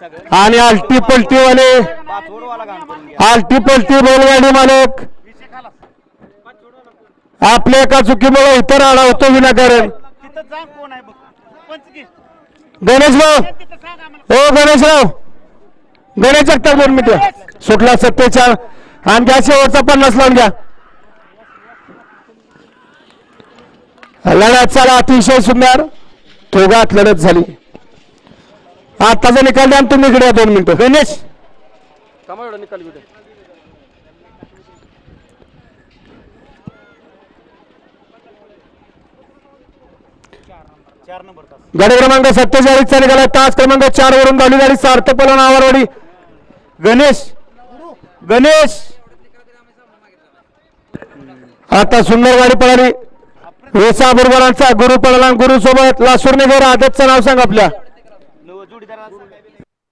आणि आलटी पलटीवाले आलटी पलटी बैलगाडी मालक आपल्या एका चुकीमुळे इतर आडा होतो विनाकारण. गणेशराव हो गणेशराव गणेश जगताप 2 मिनिटं सुटला 47 आणि घ्या शेवटचा 50 लावून घ्या. लढत चला अतिशय सुंदर दोघात लढत झाली. आताचा निकाल द्या तुम्ही इकडे 2 मिनिटं. गणेश निकाल गाडी क्रमांक 47 चा निघाला. तास क्रमांक 4 वरून गाडी गाडी सार्थक पलवान आवारवाडी. गणेश गणेश आता सुंदर गाडी पळाली. वेसा बुरबरांचा गुरु पळाला. गुरु सोबत लासूरनगर आदतचं नाव सांग आपल्या.